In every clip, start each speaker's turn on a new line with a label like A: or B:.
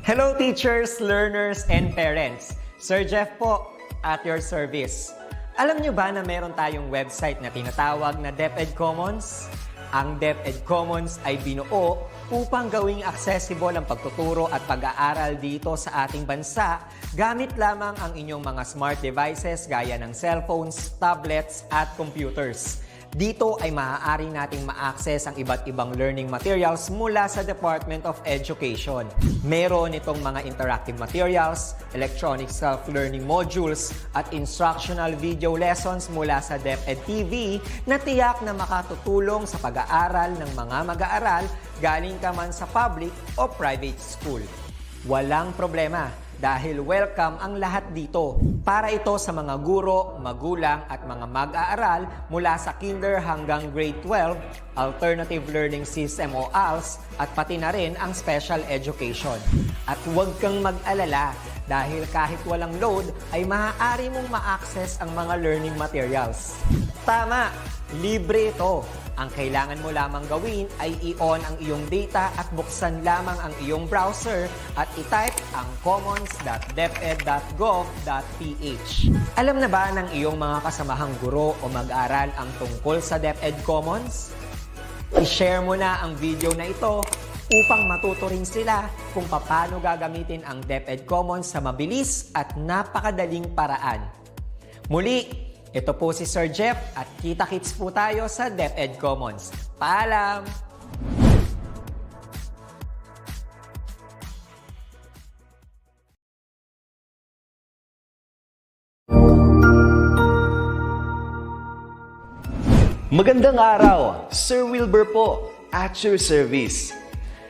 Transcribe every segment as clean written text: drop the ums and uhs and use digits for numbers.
A: Hello teachers, learners, and parents. Sir Jeff po, at your service. Alam nyo ba na meron tayong website na tinatawag na DepEd Commons? Ang DepEd Commons ay binuo upang gawing accessible ang pagtuturo at pag-aaral dito sa ating bansa gamit lamang ang inyong mga smart devices gaya ng cellphones, tablets, at computers. Dito ay maaari nating ma-access ang iba't ibang learning materials mula sa Department of Education. Meron itong mga interactive materials, electronic self-learning modules, at instructional video lessons mula sa DepEd TV na tiyak na makatutulong sa pag-aaral ng mga mag-aaral galing ka man sa public o private school. Walang problema dahil welcome ang lahat dito. Para ito sa mga guro, magulang at mga mag-aaral mula sa kinder hanggang grade 12, alternative learning system o ALS, at pati na rin ang special education. At huwag kang mag-alala dahil kahit walang load ay maaari mong ma-access ang mga learning materials. Tama! Libre ito. Ang kailangan mo lamang gawin ay i-on ang iyong data at buksan lamang ang iyong browser at i-type ang commons.deped.gov.ph. Alam na ba ng iyong mga kasamahang guro o mag-aral ang tungkol sa DepEd Commons? I-share mo na ang video na ito upang matuto rin sila kung paano gagamitin ang DepEd Commons sa mabilis at napakadaling paraan. Muli, ito po si Sir Jeff at kita-kits po tayo sa DepEd Commons. Paalam!
B: Magandang araw, Sir Wilbur po, at your service.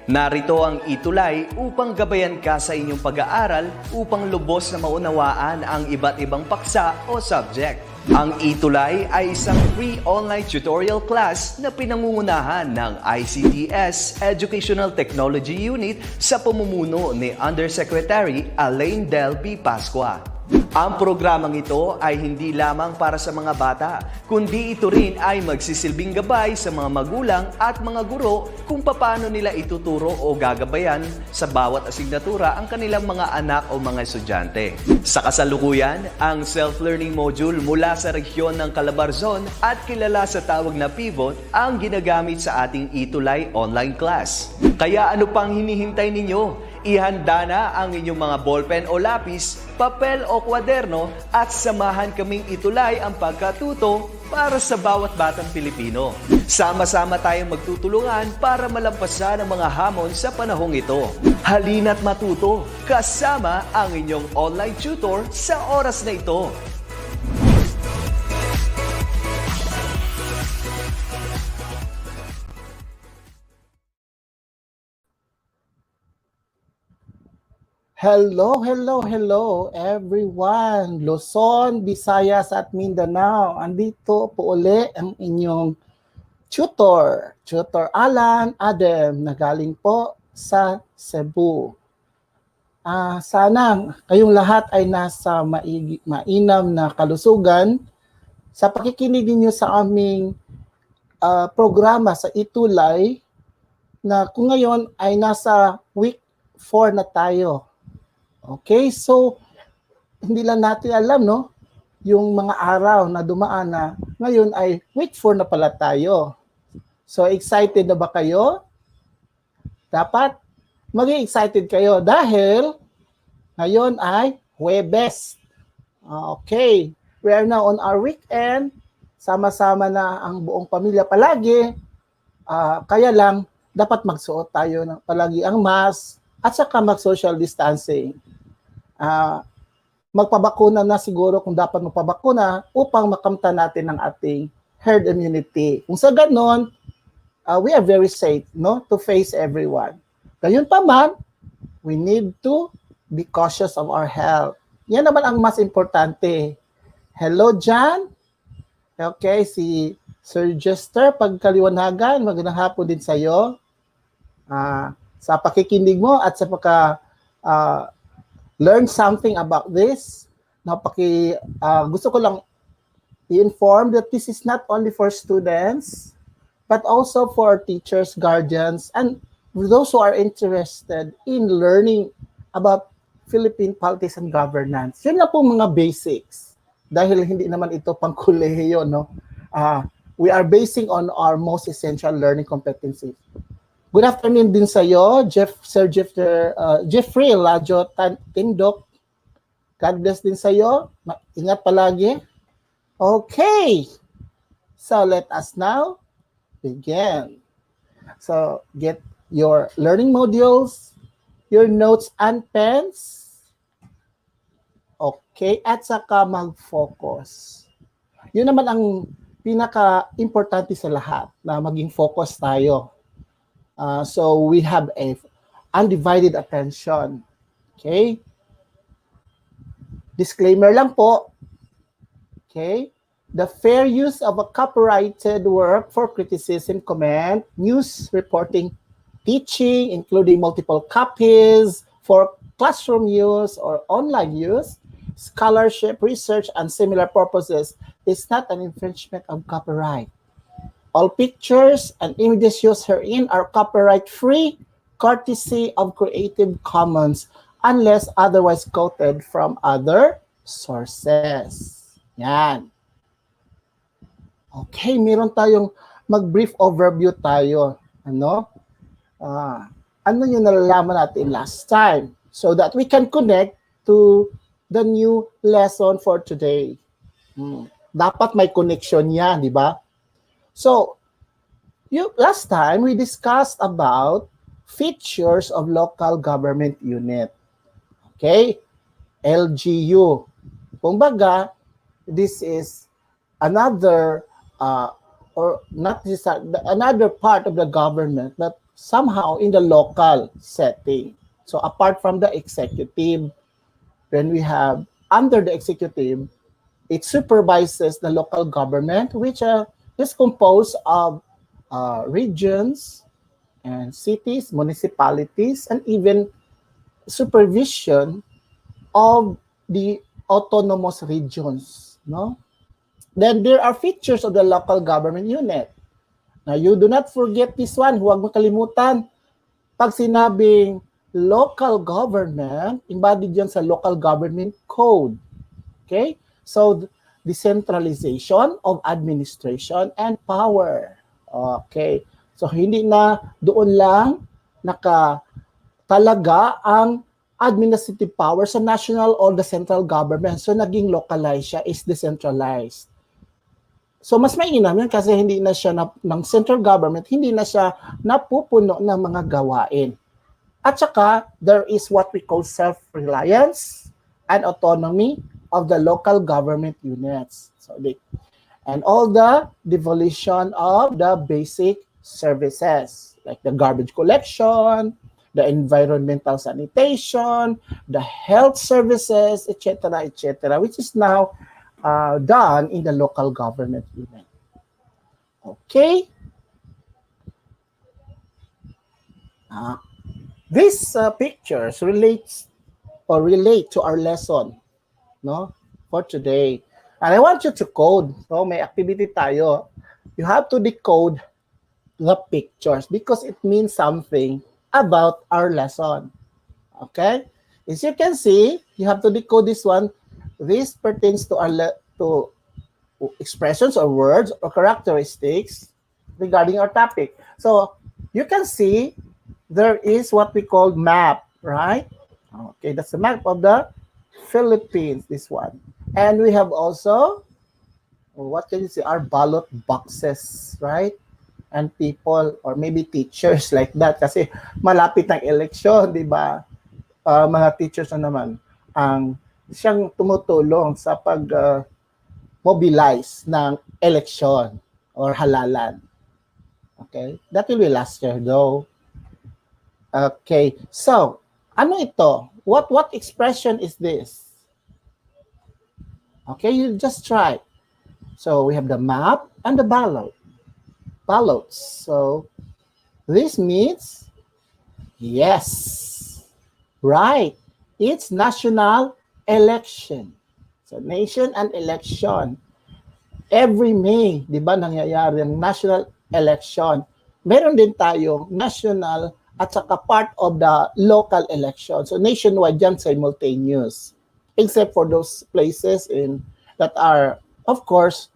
B: Narito ang ETUlay upang gabayan ka sa inyong pag-aaral upang lubos na maunawaan ang iba't ibang paksa o subject. Ang ETUlay ay isang free online tutorial class na pinangungunahan ng ICT's Educational Technology Unit sa pamumuno ni Undersecretary Elaine Del B. Pascua. Ang programang ito ay hindi lamang para sa mga bata, kundi ito rin ay magsisilbing gabay sa mga magulang at mga guro kung paano nila ituturo o gagabayan sa bawat asignatura ang kanilang mga anak o mga estudyante. Sa kasalukuyan, ang self-learning module mula sa rehiyon ng Calabarzon at kilala sa tawag na Pivot ang ginagamit sa ating ETUlay online class. Kaya ano pang hinihintay ninyo? Ihanda na ang inyong mga ballpen o lapis, papel o kwaderno at samahan kaming itulay ang pagkatuto para sa bawat batang Pilipino. Sama-sama tayong magtutulungan para malampasan ang mga hamon sa panahong ito. Halina't matuto kasama ang inyong online tutor sa oras na ito.
C: Hello everyone! Luzon, Visayas at Mindanao. Andito po uli ang inyong tutor, Tutor Alan Adem, na galing po sa Cebu. Sana kayong lahat ay nasa mainam na kalusugan sa pakikinig ninyo sa aming programa sa ETUlay na kung ngayon ay nasa Week 4 na tayo. Okay, so hindi lang natin alam, no? Yung mga araw na dumaan na ngayon ay Week 4 na pala tayo. So excited na ba kayo? Dapat maging excited kayo dahil ngayon ay Huwebes. Okay, we are now on our weekend. Sama-sama na ang buong pamilya palagi. Kaya lang, dapat magsuot tayo ng palagi ang mask at saka mag-social distancing. Magpabakuna na siguro kung dapat magpabakuna upang makamtan natin ang ating herd immunity. Kung sa ganon, we are very safe, no, to face everyone. Gayun pa man, we need to be cautious of our health. Yan naman ang mas importante. Hello, John. Okay, si Sir Jester, pagkaliwanagan, magandang hapon din sa iyo. Sa pakikinig mo at sa learn something about this. Gusto ko lang i-inform that this is not only for students, but also for teachers, guardians, and those who are interested in learning about Philippine politics and governance. Yun lang po mga basics. Dahil hindi naman ito pang kolehiyo, no? We are basing on our most essential learning competencies. Good afternoon din sa iyo, Jeffrey Lajo Tindok. God bless din sa iyo. Ingat palagi. Okay. So let us now begin. So get your learning modules, your notes and pens. Okay, at saka mag-focus. Yun naman ang pinaka-importante sa lahat, na maging focus tayo. So we have a undivided attention. Okay? Disclaimer lang po. Okay? The fair use of a copyrighted work for criticism, comment, news reporting, teaching, including multiple copies for classroom use or online use, scholarship, research, and similar purposes is not an infringement of copyright. All pictures and images used herein are copyright-free, courtesy of Creative Commons, unless otherwise quoted from other sources. Yan. Okay, meron tayong mag-brief overview tayo. Ano? Ano yung nalalaman natin last time so that we can connect to the new lesson for today. Dapat may connection yan, di ba? So, last time we discussed about features of local government unit. Okay? LGU. Kumbaga, this is another or not just another part of the government, but somehow in the local setting. So apart from the executive, when we have under the executive, it supervises the local government, which is composed of regions and cities, municipalities, and even supervision of the autonomous regions, no? Then there are features of the local government unit. Now, you do not forget this one. Huwag mo kalimutan. Pag sinabing local government, embodied yan sa local government code. Okay? So, decentralization of administration and power. Okay. So, hindi na doon lang nakatalaga ang administrative power sa national or the central government. So, naging localized siya, is decentralized. So, mas mainam yan kasi hindi na siya ng central government, hindi na siya napupuno ng mga gawain. At saka, there is what we call self-reliance and autonomy of the local government units. So, and all the devolution of the basic services, like the garbage collection, the environmental sanitation, the health services, etc., which is now done in the local government unit. Okay. These pictures relate to our lesson, no, for today. And I want you to code. So may activity tayo. You have to decode the pictures because it means something about our lesson. Okay? As you can see, you have to decode this one. This pertains to to expressions or words or characteristics regarding our topic. So you can see there is what we call map, right? Okay, that's the map of the Philippines, this one. And we have also, what can you say, our ballot boxes, right? And people or maybe teachers like that kasi malapit ang eleksyon, di ba? Mga teachers na naman ang siyang tumutulong sa pag-mobilize ng election or halalan. Okay? That will be last year though. Okay. So, ano ito? What expression is this? Okay, you just try. So, we have the map and the ballots. So, this means yes. Right. It's national election. So, nation and election. Every May, di ba, nangyayari ang national election. Meron din tayong national at saka part of the local election. So nationwide yan, simultaneous. Except for those places that are, of course,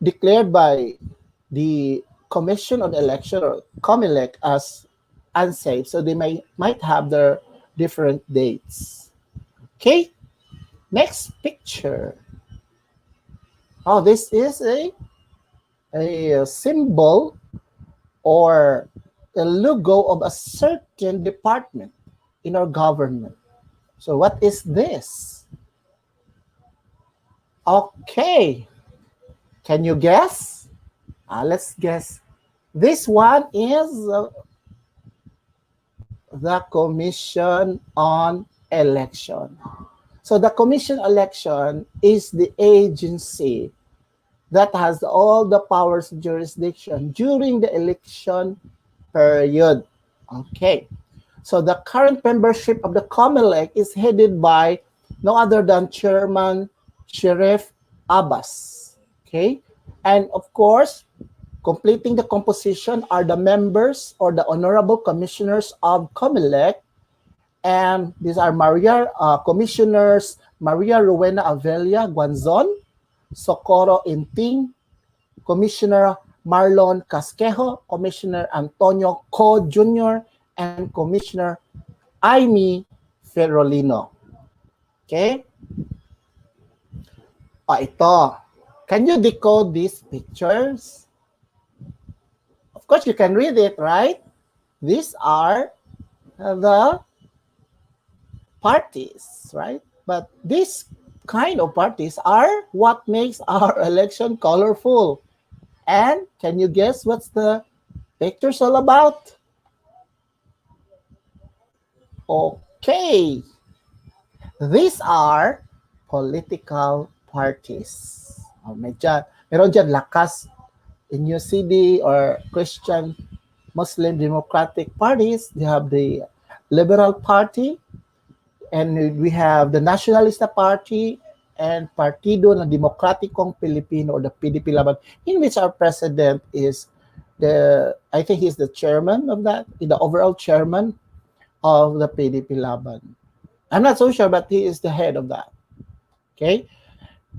C: declared by the Commission on Election or COMELEC as unsafe. So they might have their different dates. Okay, next picture. Oh, this is a symbol or a logo of a certain department in our government. So what is this? Okay, can you guess? Let's guess. This one is the Commission on Election. So the Commission on Election is the agency that has all the powers of jurisdiction during the election period. Okay. So the current membership of the COMELEC is headed by no other than Chairman Sheriff Abbas. Okay. And of course, completing the composition are the members or the honorable commissioners of COMELEC. And these are Commissioners Maria Rowena Avelia Guanzon, Socorro Inting, Commissioner Marlon Casquejo, Commissioner Antonio Co. Jr., and Commissioner Aimee Ferrolino. Okay? Ito. Can you decode these pictures? Of course, you can read it, right? These are the parties, right? But these kind of parties are what makes our election colorful. And can you guess what's the pictures all about? Okay. These are political parties. Meron dyan lakas in your CD or Christian Muslim Democratic parties. They have the Liberal Party, and we have the Nacionalista Party and Partido na Demokratikong Pilipino, or the PDP Laban, in which our president is I think he's the chairman of that, the overall chairman of the PDP Laban. I'm not so sure, but he is the head of that. Okay?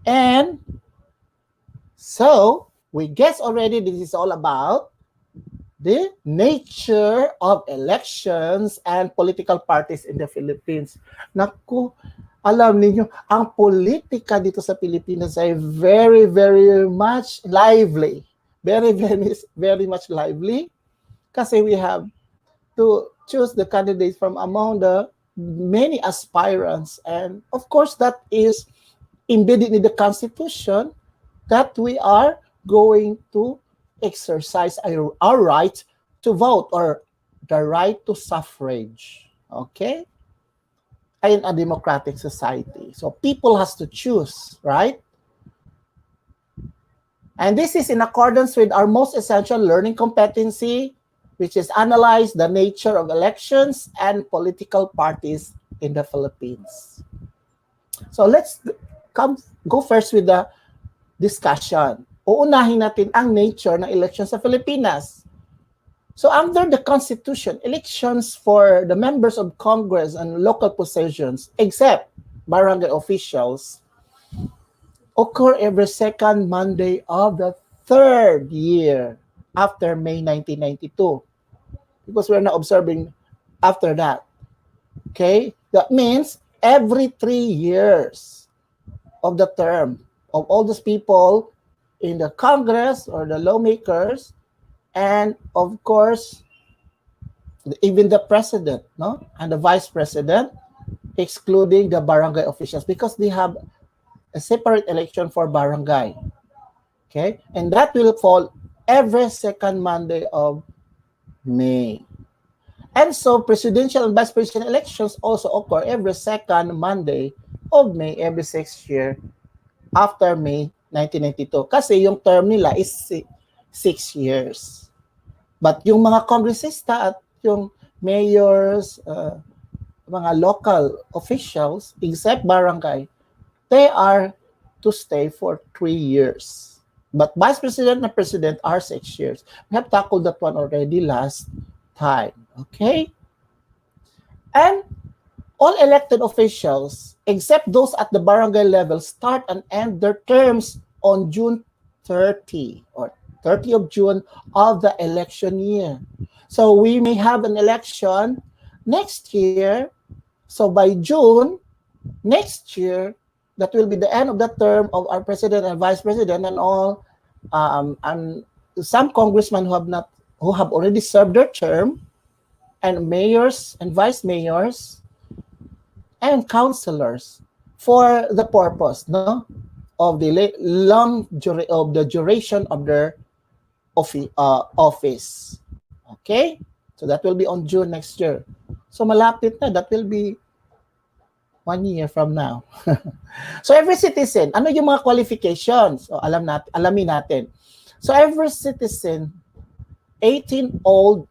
C: And so we guess already this is all about the nature of elections and political parties in the Philippines. Naku, alam niyo, ang politika dito sa Pilipinas ay very, very much lively. Very, very, very much lively. Kasi we have to choose the candidates from among the many aspirants. And of course, that is embedded in the Constitution that we are going to exercise our right to vote, or the right to suffrage. Okay? In a democratic society. So people has to choose, right? And this is in accordance with our most essential learning competency, which is analyze the nature of elections and political parties in the Philippines. So let's go first with the discussion. Uunahin natin ang nature ng elections sa Pilipinas. So under the Constitution, elections for the members of Congress and local positions, except barangay officials, occur every second Monday of the third year after May 1992. Because we're not observing after that. Okay? That means every 3 years of the term of all those people in the Congress or the lawmakers, and of course, even the president, no, and the vice president, excluding the barangay officials, because they have a separate election for barangay. Okay, and that will fall every second Monday of May. And so presidential and vice presidential elections also occur every second Monday of May every 6th year after May 1992. Kasi yung term nila is 6 years. But yung mga kongresista at yung mayors, mga local officials, except barangay, they are to stay for 3 years. But Vice President and President are 6 years. We have tackled that one already last time. Okay? And all elected officials, except those at the barangay level, start and end their terms on June 30 or 30 of June of the election year. So we may have an election next year. So by June next year, that will be the end of the term of our president and vice president and all, and some congressmen who have already served their term, and mayors and vice mayors and councillors for the purpose, no, of the duration of their office. Okay, so that will be on June next year. So malapit na, that will be 1 year from now. So every citizen, ano yung mga qualifications? So alamin natin. So every citizen 18 old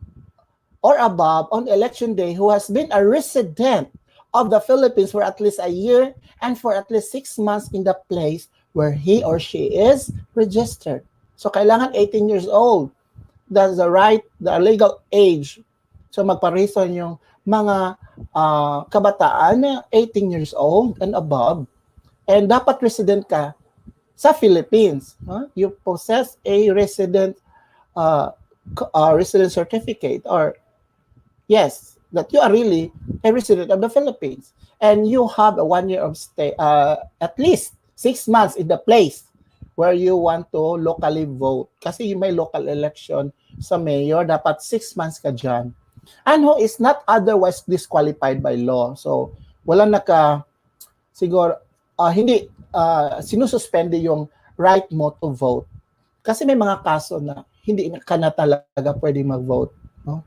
C: or above on election day who has been a resident of the Philippines for at least a year and for at least 6 months in the place where he or she is registered. So kailangan 18 years old. That's the legal age. So magpa-reason yung mga kabataan na 18 years old and above. And dapat resident ka sa Philippines. You possess a resident certificate, or yes, that you are really a resident of the Philippines. And you have a 1 year of stay, at least 6 months in the place where you want to locally vote. Kasi may local election sa mayor, dapat 6 months ka dyan. And who is not otherwise disqualified by law. So, walang siguro, hindi sinususpende yung right mo to vote. Kasi may mga kaso na hindi ka na talaga pwede mag-vote. No?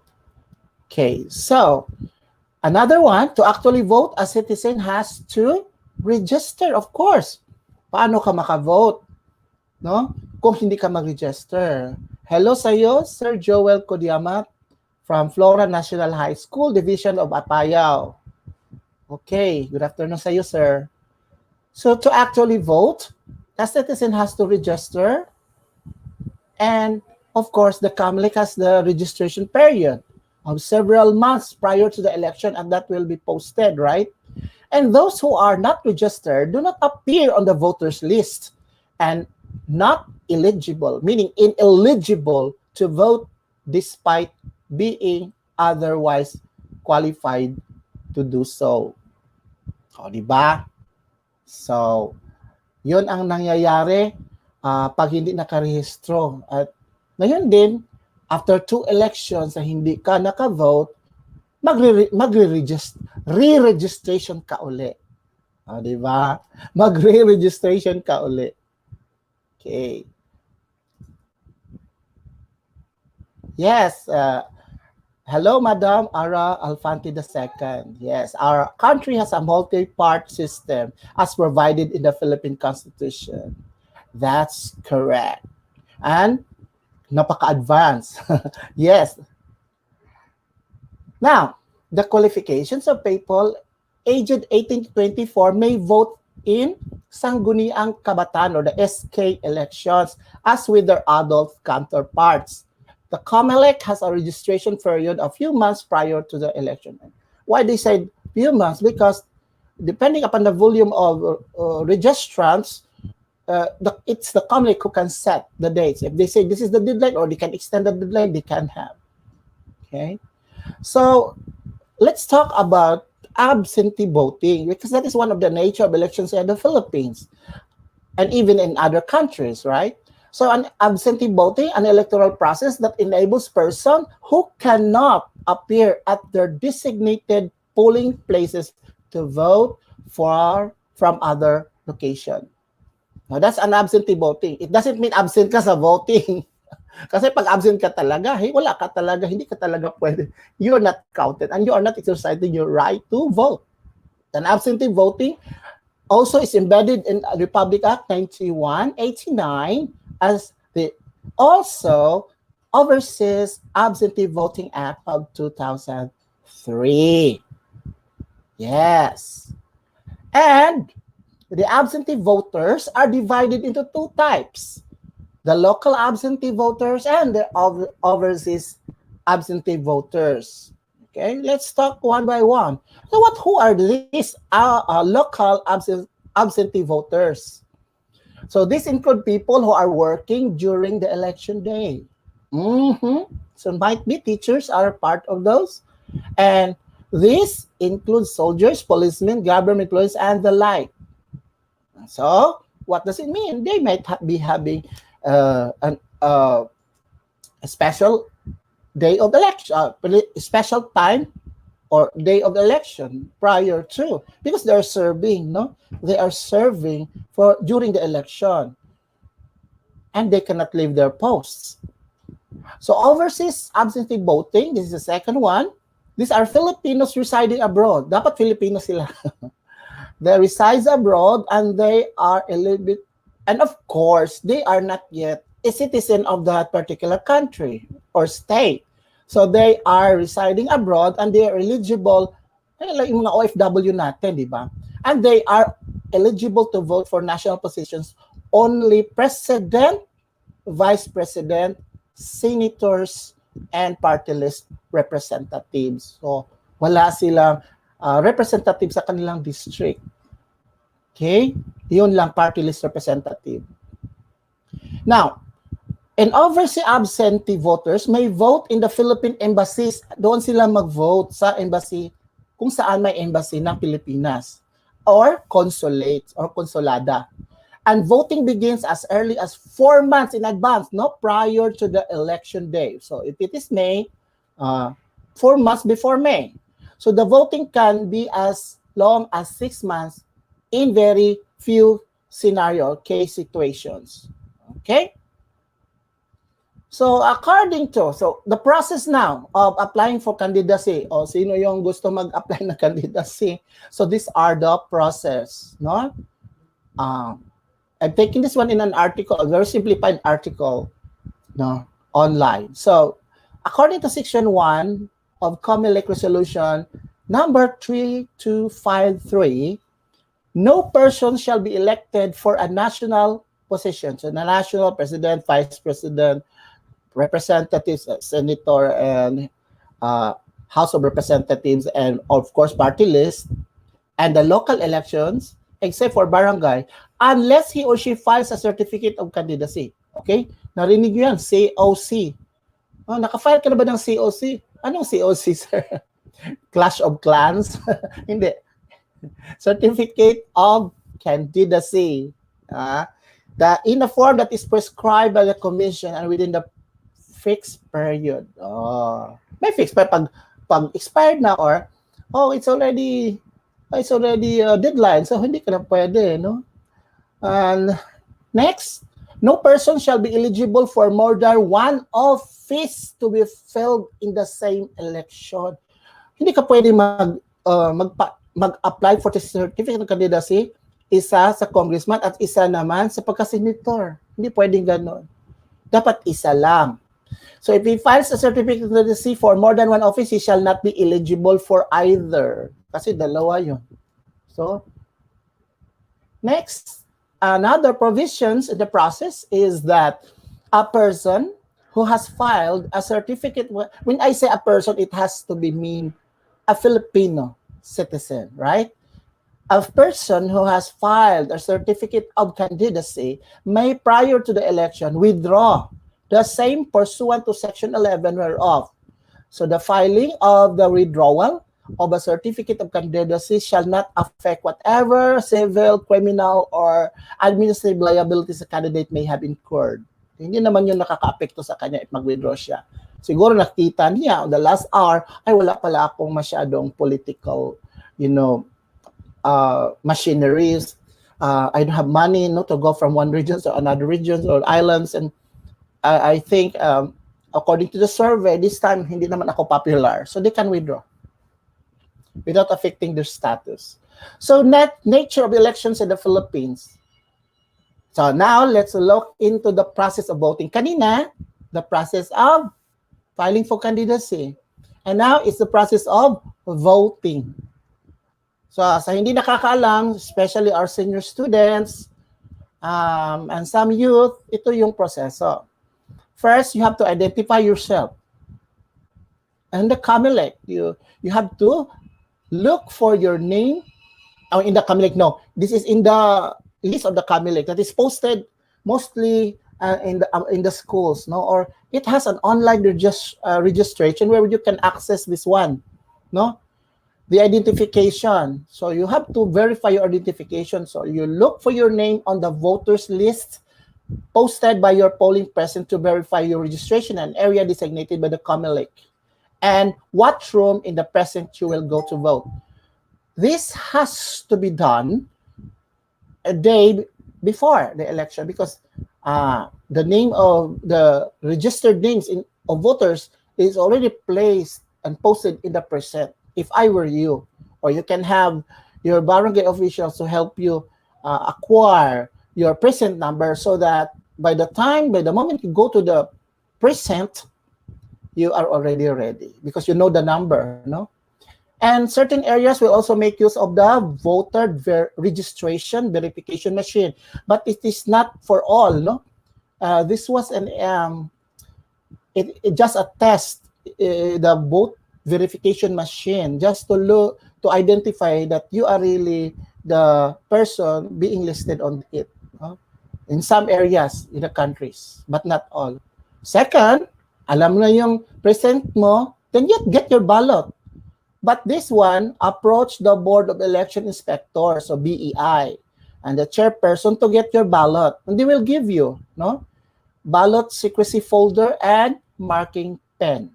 C: Okay, so, another one, to actually vote, a citizen has to register, of course. Paano ka maka-vote? No? Kung hindi ka mag-register. Hello sa'yo, Sir Joel Kodiamat from Flora National High School, Division of Apayao. Okay, good afternoon sa'yo, sir. So to actually vote, a citizen has to register. And of course, the COMELEC has the registration period of several months prior to the election, and that will be posted, right? And those who are not registered do not appear on the voters list and not eligible, meaning ineligible to vote despite being otherwise qualified to do so. O, diba? So, yun ang nangyayari pag hindi nakarehistro. At ngayon din, after 2 elections na hindi ka nakavote, re-registration ka uli. O, diba? Magre-registration ka uli. Okay. Yes, hello, Madam Ara Alfante II. Yes, our country has a multi-part system as provided in the Philippine Constitution. That's correct. And napaka-advanced. Yes. Now, the qualifications of people aged 18 to 24 may vote in Sangguniang Kabataan or the SK elections as with their adult counterparts. The COMELEC has a registration period a few months prior to the election. Why they said few months? Because depending upon the volume of registrants, it's the COMELEC who can set the dates. If they say this is the deadline or they can extend the deadline, they can have. Okay? So let's talk about absentee voting, because that is one of the nature of elections in the Philippines and even in other countries, right? So an absentee voting, an electoral process that enables person who cannot appear at their designated polling places to vote from other location. Now that's an absentee voting. It doesn't mean absent ka sa voting. Kasi pag absent ka talaga, wala ka talaga, hindi ka talaga pwede. You're not counted and you are not exercising your right to vote. An absentee voting also is embedded in Republic Act 9189 as the also overseas Absentee Voting Act of 2003. Yes. And the absentee voters are divided into 2 types. the local absentee voters, and the overseas absentee voters. Okay, let's talk one by one. So who are these local absentee voters? So these include people who are working during the election day. So might be teachers are part of those. And this includes soldiers, policemen, government employees, and the like. So what does it mean? They might be having a special day of election, special time or day of election prior to, because they're serving, no? They are serving for during the election, and they cannot leave their posts. So overseas absentee voting, this is the second one. These are Filipinos residing abroad. Dapat Filipino sila. They reside abroad and they are a little bit, and of course, they are not yet a citizen of that particular country or state. So they are residing abroad and they are eligible, like yung mga OFW natin, di ba? And they are eligible to vote for national positions only president, vice president, senators, and party list representatives. So wala silang representative sa kanilang district. Okay? Yun lang, party list representative. Now, and overseas absentee voters may vote in the Philippine embassies. Doon sila mag-vote sa embassy kung saan may embassy ng Pilipinas or consulate or konsulada. And voting begins as early as 4 months in advance, no, prior to the election day. So if it is May, 4 months before May. So the voting can be as long as 6 months in very few scenario case situations. Okay? So according to, so the process now of applying for candidacy, o sino yung gusto mag-apply na candidacy. So these are the process, no? I'm taking this one in an article, a very simplified article, no, online. So according to section 1 of COMELEC resolution number 3253, no person shall be elected for a national position. So the national president, vice president, representatives, senator, and House of Representatives, and of course party list, and the local elections, except for barangay, unless he or she files a certificate of candidacy. Okay? Narinig nyo yan, COC. Oh, naka-file ka na ba ng COC? Anong COC, sir? Clash of Clans? Hindi. Certificate of candidacy. In a form that is prescribed by the commission and within the fixed period. May fixed period pag expired na, or it's already deadline, so hindi ka na pwede, no? And next, no person shall be eligible for more than one office to be filled in the same election. Hindi ka pwede mag-apply for the certificate of candidacy, isa sa congressman at isa naman sa pagka-senator. Hindi pwedeng gano'n. Dapat isa lang. So if he files a certificate of candidacy for more than one office, he shall not be eligible for either. Kasi dalawa yun. So, next, another provisions in the process is that a person who has filed a certificate, when I say a person, it has to be mean a Filipino citizen, right? A person who has filed a certificate of candidacy may, prior to the election, withdraw the same pursuant to Section 11 whereof. So the filing of the withdrawal of a certificate of candidacy shall not affect whatever civil, criminal, or administrative liabilities the candidate may have incurred. Hindi naman yun nakaka-apekto sa kanya if mag-withdraw siya. Siguro nakita niya on the last hour, ay wala pala akong masyadong political, machineries. I don't have money, to go from one region to another region or islands, and I think according to the survey, this time hindi naman ako popular, so they can withdraw without affecting their status. So nature of elections in the Philippines. So now let's look into the process of voting. Kanina, the process of filing for candidacy. And now it's the process of voting. So sa hindi nakakaalam, especially our senior students, and some youth, ito yung proseso. First, you have to identify yourself. And the CAMELEC, you have to look for your name. Oh, in the CAMELEC, no. This is in the list of the CAMELEC that is posted mostly in the schools, no? Or it has an online registration where you can access this one, no? The identification. So you have to verify your identification. So you look for your name on the voters list posted by your polling precinct to verify your registration and area designated by the CAMELEC, and what room in the precinct you will go to vote. This has to be done a day before the election, because the name of the registered names of voters is already placed and posted in the precinct. If I were you, or you can have your barangay officials to help you acquire your precinct number, so that by the moment you go to the precinct, you are already ready because you know the number, no? And certain areas will also make use of the voter registration verification machine, but it is not for all, no? This was it just a test, the vote verification machine, just to identify that you are really the person being listed on it, no? In some areas in the countries, but not all. Second, alam na yung present mo, then you get your ballot. But this one, approach the Board of Election Inspectors, so BEI, and the chairperson to get your ballot. And they will give you, no, ballot secrecy folder and marking pen.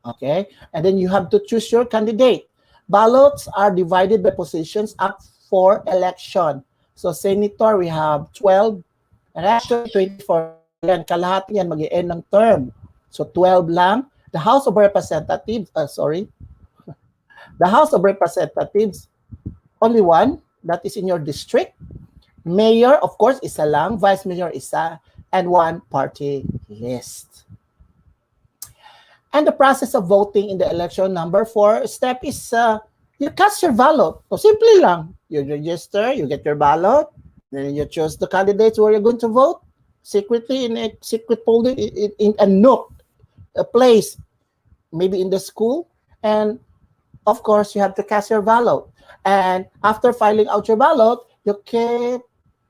C: Okay? And then you have to choose your candidate. Ballots are divided by positions up for election. So senator, we have 12, and actually 24. Yan, kalahati yan mag-i-end ng term. So 12 lang. The House of Representatives, the House of Representatives, only one, that is in your district. Mayor, of course, isa lang. Vice Mayor, isa. And one party list. And the process of voting in the election, number 4 step is you cast your ballot. So simply lang. You register, you get your ballot, then you choose the candidates where you're going to vote secretly in a secret folder in a nook, a place, maybe in the school. And of course, you have to cast your ballot. And after filing out your ballot, you keep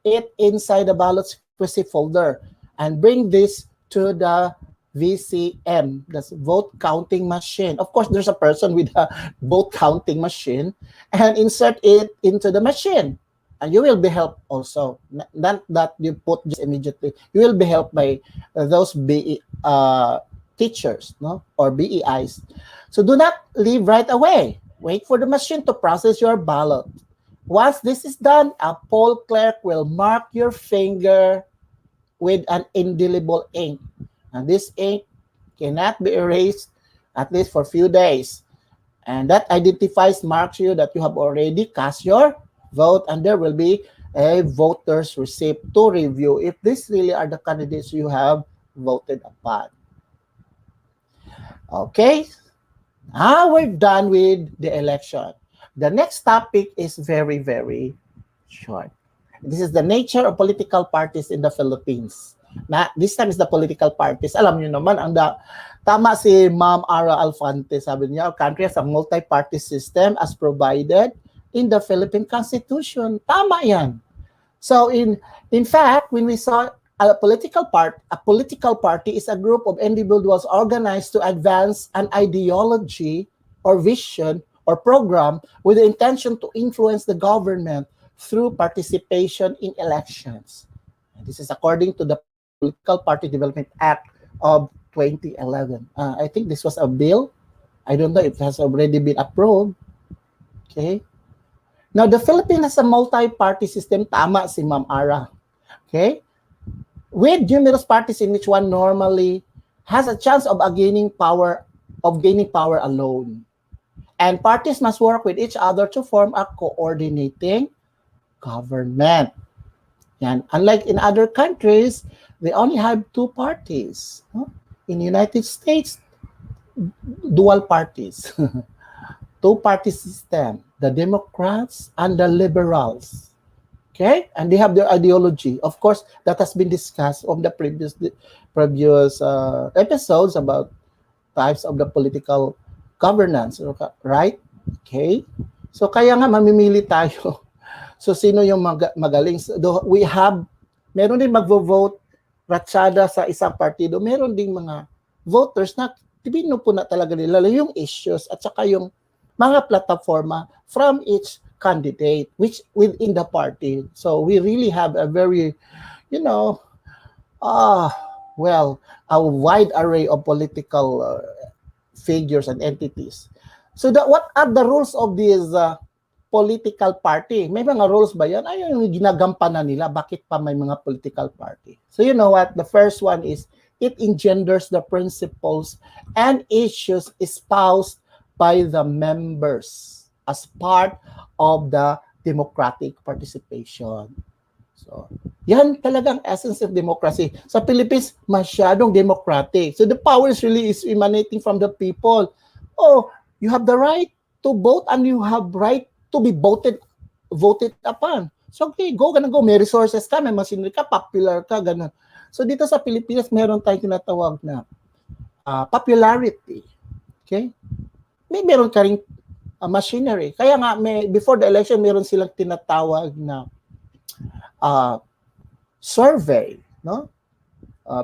C: it inside the ballot secrecy folder and bring this to the VCM, that's vote counting machine. Of course, there's a person with a vote counting machine, and insert it into the machine. And you will be helped also. Not that you put just immediately. You will be helped by those teachers, no, or BEIs. So do not leave right away. Wait for the machine to process your ballot. Once this is done, a poll clerk will mark your finger with an indelible ink. And this ink cannot be erased at least for a few days. And that marks you that you have already cast your vote, and there will be a voter's receipt to review if these really are the candidates you have voted upon. Okay, now we're done with the election. The next topic is very, very short. This is the nature of political parties in the Philippines. This time is the political parties. Alam niyo naman, tama si Ma'am Ara Alfante, sabi niya, our country has a multi-party system as provided in the Philippine Constitution. Tama yan. So in fact, when we saw a political party is a group of individuals organized to advance an ideology or vision or program with the intention to influence the government through participation in elections. And this is according to the Political Party Development Act of 2011. I think this was a bill. I don't know if it has already been approved. Okay. Now, the Philippines has a multi-party system. Tama si Ma'am Ara. Okay. With numerous parties in which one normally has a chance of gaining power alone. And parties must work with each other to form a coordinating government. And unlike in other countries, they only have 2 parties. In the United States, dual parties. 2-party system, the Democrats and the Liberals. Okay, and they have their ideology. Of course, that has been discussed on the previous episodes about types of the political governance, right? Okay, so kaya nga mamimili tayo. So sino yung magaling? So, we have, meron din magvo-vote ratsyada sa isang partido. Meron ding mga voters na tibino po na talaga nila yung issues at saka yung mga plataforma from each candidate which within the party. So we really have a very, you know, a wide array of political figures and entities. So what are the rules of this political party? May mga rules ba yan? Ay, yung ginagampanan nila. Bakit pa may mga political party? So you know what? The first one is it engenders the principles and issues espoused by the members as part of the democratic participation. So, yan talagang essence of democracy. Sa Philippines, masyadong democratic. So the powers really is emanating from the people. Oh, you have the right to vote and you have right to be voted upon. So okay, go. May resources ka, may machinery ka, popular ka, ganun. So dito sa Pilipinas, meron tayong tinatawag na popularity. Okay? Meron ka rin machinery. Kaya nga, before the election, meron silang tinatawag na survey, no?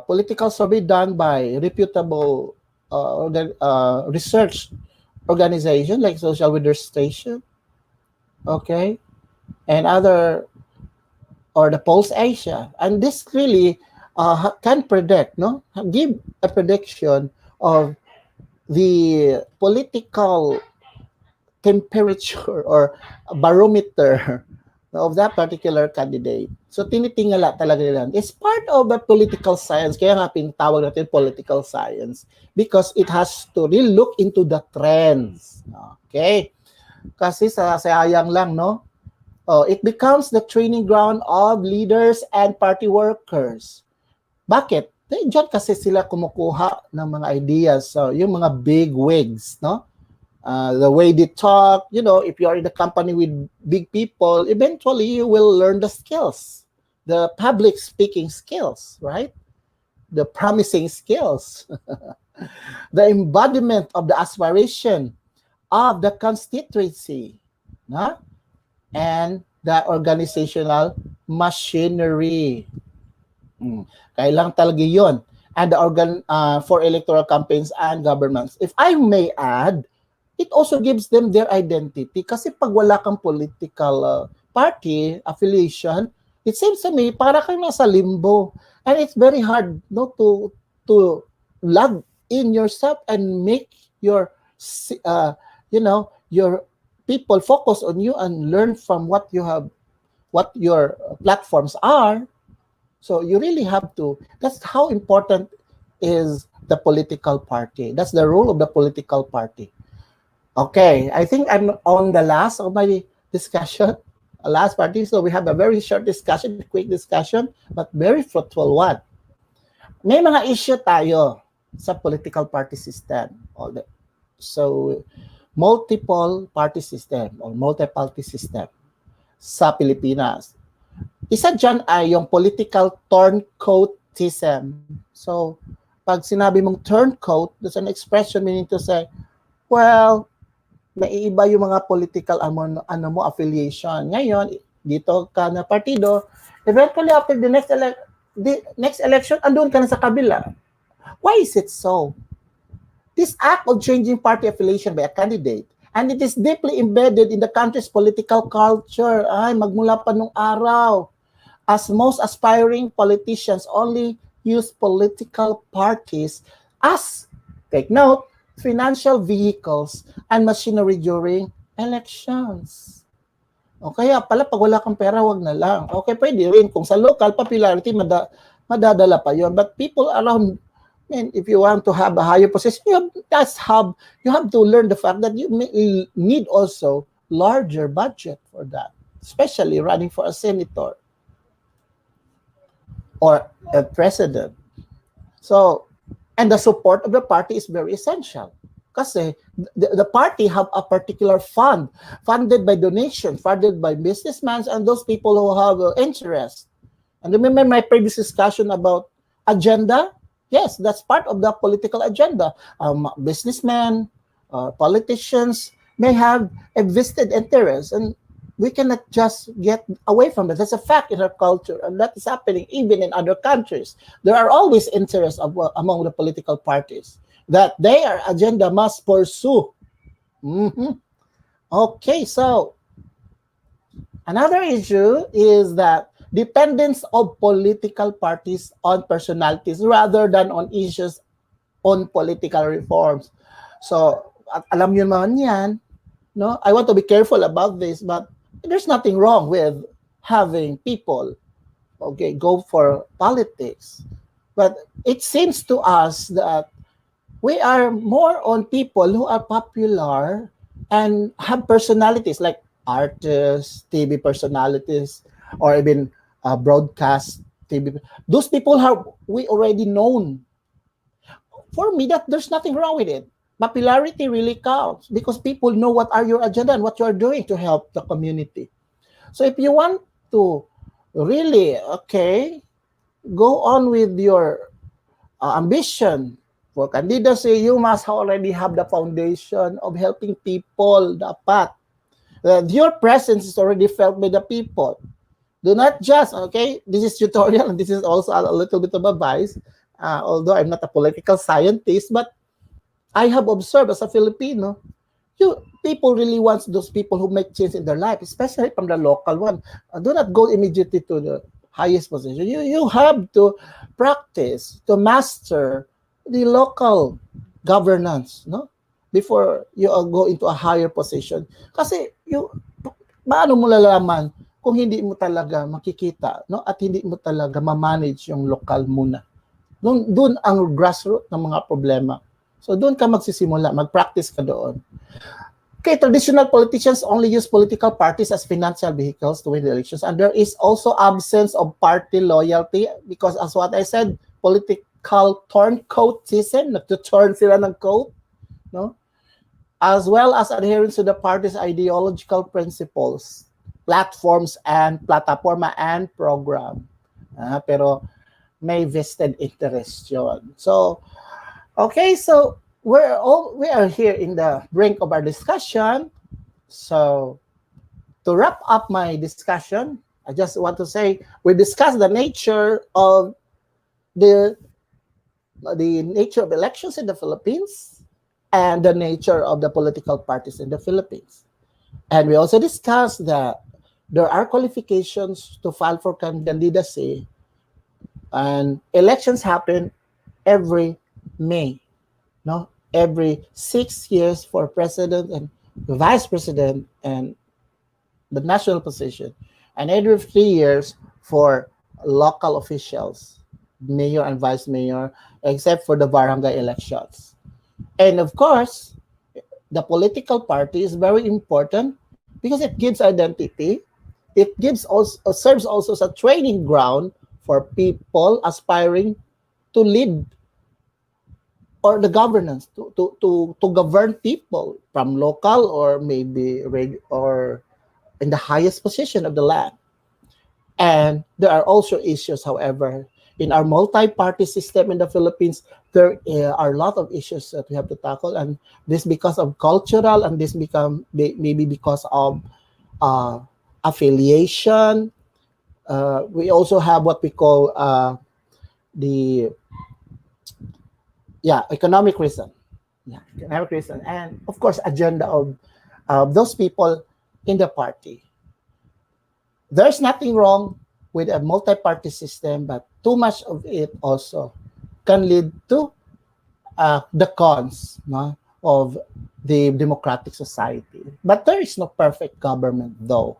C: Political survey done by reputable research organization like Social Weather Station, okay, and other, or the Pulse Asia. And this really can predict, no? Give a prediction of the political temperature or barometer of that particular candidate. So tinitingala talaga nila. It's part of the political science. Kaya nga pinatawag natin political science because it has to really look into the trends. Okay? Kasi sayang lang, no? It becomes the training ground of leaders and party workers. Bakit? Diyan kasi sila kumukuha ng mga ideas. So, yung mga big wigs, no? The way they talk, you know, if you are in a company with big people, eventually you will learn the skills, the public speaking skills, right? The promising skills, the embodiment of the aspiration of the constituency, no? And the organizational machinery. Kailang talaga yun. And the organ for electoral campaigns and governments. If I may add, it also gives them their identity. Kasi pag wala kang political party affiliation, it seems to me para kang nasa limbo. And it's very hard, no, to log in yourself and make your your people focus on you and learn from what you have, what your platforms are. So you really have to, that's how important is the political party. That's the role of the political party. Okay, I think I'm on the last of my discussion, last party. So we have a very short discussion, quick discussion, but very fruitful one. May mga issue tayo sa political party system. So, multiple party system or multi-party system sa Pilipinas. Isa dyan ay yung political turncoatism. So, pag sinabi mong turncoat, there's an expression meaning to say, well, naiiba yung mga political affiliation. Ngayon, dito ka na partido, eventually after the next election, andun ka na sa kabila. Why is it so? This act of changing party affiliation by a candidate, and it is deeply embedded in the country's political culture. Ay, magmula pa nung araw. As most aspiring politicians only use political parties as, take note, financial vehicles and machinery during elections. O kaya pala, pag wala kang pera, wag na lang. Okay, pwede rin. Kung sa local popularity, madadala pa yon. But people around, if you want to have a higher position, you have to learn the fact that you need also larger budget for that, especially running for a senator or a president. So, and the support of the party is very essential. Kasi the party have a particular fund, funded by donation, funded by businessmen and those people who have interest. And remember my previous discussion about agenda? Yes, that's part of the political agenda. Businessmen, politicians may have a vested interest, and we cannot just get away from that. That's a fact in our culture, and that is happening even in other countries. There are always interests among the political parties that their agenda must pursue. Okay, so another issue is that dependence of political parties on personalities rather than on issues on political reforms. So, alam nyo naman yan, no? I want to be careful about this, but there's nothing wrong with having people, okay, go for politics. But it seems to us that we are more on people who are popular and have personalities like artists, TV personalities, or even broadcast TV. Those people have we already known. For me, that there's nothing wrong with it. Popularity really counts because people know what are your agenda and what you are doing to help the community. So if you want to really, okay, go on with your ambition for candidacy, you must already have the foundation of helping people. Dapat your presence is already felt by the people. Do not just, okay, this is tutorial and this is also a little bit of advice, although I'm not a political scientist, but I have observed as a Filipino, people really want those people who make change in their life, especially from the local one. Do not go immediately to the highest position. You have to practice, to master the local governance, no? Before you go into a higher position. Kasi paano mo lalaman kung hindi mo talaga makikita, no? At hindi mo talaga ma-manage yung local muna. Doon ang grassroots ng mga problema. So doon ka magsisimula, mag-practice ka doon. Okay, traditional politicians only use political parties as financial vehicles to win the elections. And there is also absence of party loyalty because as what I said, political turncoatism, nagtuturn sila ng coat, no? As well as adherence to the party's ideological principles, platforms and plataforma and program. Pero may vested interest yun. So, okay, so we are here in the brink of our discussion. So, to wrap up my discussion, I just want to say we discussed the nature of the nature of elections in the Philippines and the nature of the political parties in the Philippines. And we also discussed that there are qualifications to file for candidacy, and elections happen every May, no? Every 6 years for president and vice president and the national position, and every 3 years for local officials, mayor and vice mayor, except for the barangay elections. And of course, the political party is very important because it gives identity. It gives also serves also as a training ground for people aspiring to lead or the governance to govern people from local or maybe or in the highest position of the land. And there are also issues, however, in our multi-party system in the Philippines, there are a lot of issues that we have to tackle, and this because of cultural, and this maybe because of affiliation. We also have what we call the economic reason. Yeah, economic reason, and of course, agenda of those people in the party. There's nothing wrong with a multi-party system, but too much of it also can lead to the cons, no, of the democratic society. But there is no perfect government, though.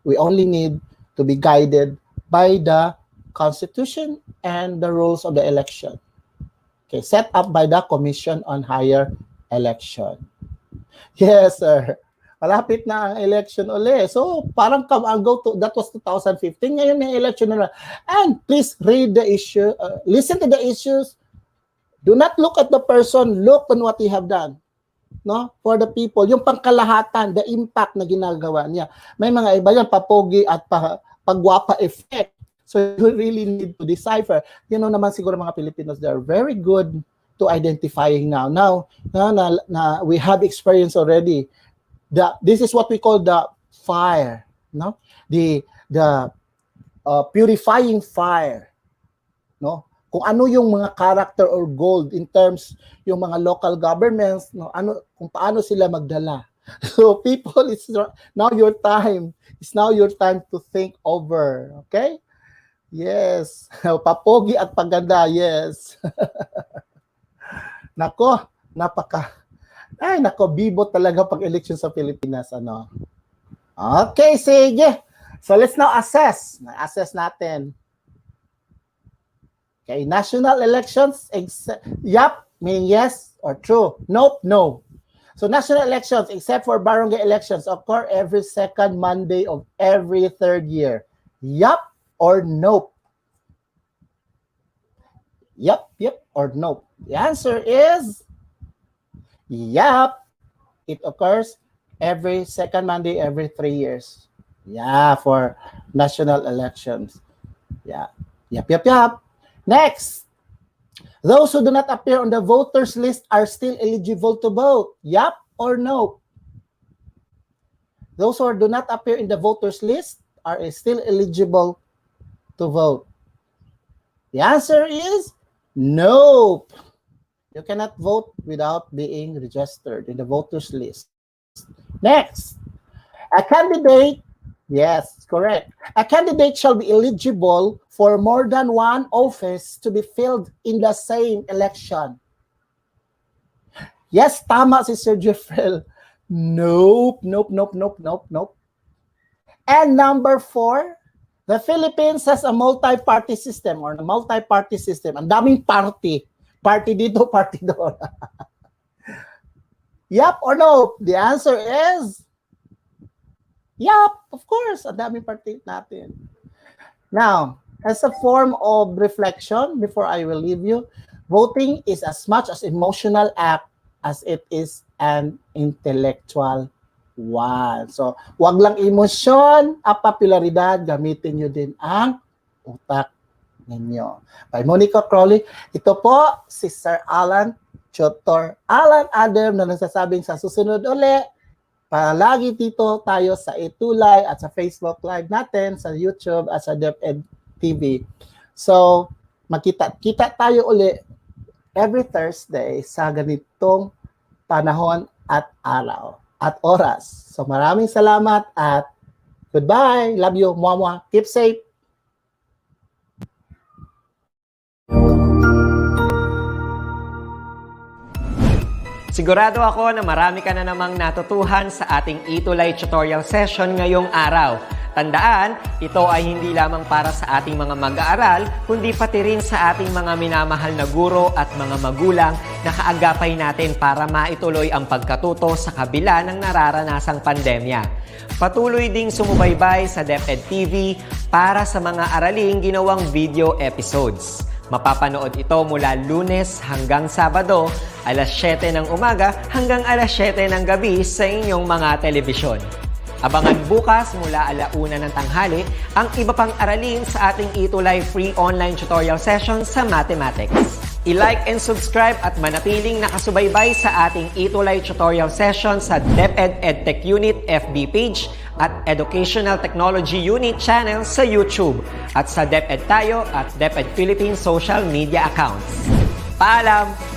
C: We only need to be guided by the Constitution and the rules of the election. Okay, set up by the Commission on Higher Election. Yes, sir. Malapit na ang election uli. So, parang that was 2015. Ngayon may election na. And please read the issue. Listen to the issues. Do not look at the person. Look on what he have done. no, for the people, yung pangkalahatan, the impact na ginagawa niya. May mga iba yan, papogi at pagwapa effect. So you really need to decipher. You know naman siguro mga Filipinos, they're very good to identifying now. Now, we have experience already. This is what we call the fire, no? The purifying fire, no? Kung ano yung mga character or gold in terms yung mga local governments, no, kung paano sila magdala. So people, it's now your time. It's now your time to think over, okay? Yes. Papogi at paganda, yes. Nako, bibo talaga pag election sa Pilipinas, ano. Okay, sige. So let's now assess. Na-assess natin. Okay, national elections, yup, meaning yes or true. Nope, no. So national elections, except for barangay elections, occur every second Monday of every third year. Yup or nope? Yup or nope? The answer is yup. It occurs every second Monday every 3 years. Yeah, for national elections. Yeah. Yup. Next, those who do not appear on the voters list are still eligible to vote. Yup or no? Those who do not appear in the voters list are still eligible to vote. The answer is nope. You cannot vote without being registered in the voters list. Next, a candidate, yes, correct. A candidate shall be eligible for more than one office to be filled in the same election. Yes, tama si Sir Jeffrey. Nope. And number 4, the Philippines has a multi-party system or a multi-party system. Ang daming party. Party dito, party doon. Yup or no? The answer is yup, of course. Ang daming party natin. Now, as a form of reflection, before I will leave you, voting is as much as emotional act as it is an intellectual one. So, wag lang emosyon at popularidad, gamitin nyo din ang utak ninyo. By Monica Crowley, ito po si Sir Alan Tutor Alan Adam na nagsasabing sa susunod uli, palagi dito tayo sa ETUlay at sa Facebook Live natin, sa YouTube at sa DepEd TV. So, kita tayo uli every Thursday sa ganitong panahon at araw at oras. So, maraming salamat at goodbye. Love you. Mwah. Keep safe.
A: Sigurado ako na marami ka na namang natutuhan sa ating ETUlay tutorial session ngayong araw. Tandaan, ito ay hindi lamang para sa ating mga mag-aaral, kundi pati rin sa ating mga minamahal na guro at mga magulang na kaagapay natin para maituloy ang pagkatuto sa kabila ng nararanasang pandemya. Patuloy ding sumubaybay sa DepEd TV para sa mga araling ginawang video episodes. Mapapanood ito mula Lunes hanggang Sabado, alas 7 ng umaga hanggang alas 7 ng gabi sa inyong mga telebisyon. Abangan bukas mula 1:00 ng tanghali ang iba pang aralin sa ating ETUlay free online tutorial session sa mathematics. I-like and subscribe at manatiling nakasubaybay sa ating ETUlay tutorial session sa DepEd Edtech Unit FB page at Educational Technology Unit channel sa YouTube at sa DepEd Tayo at DepEd Philippine social media accounts. Paalam!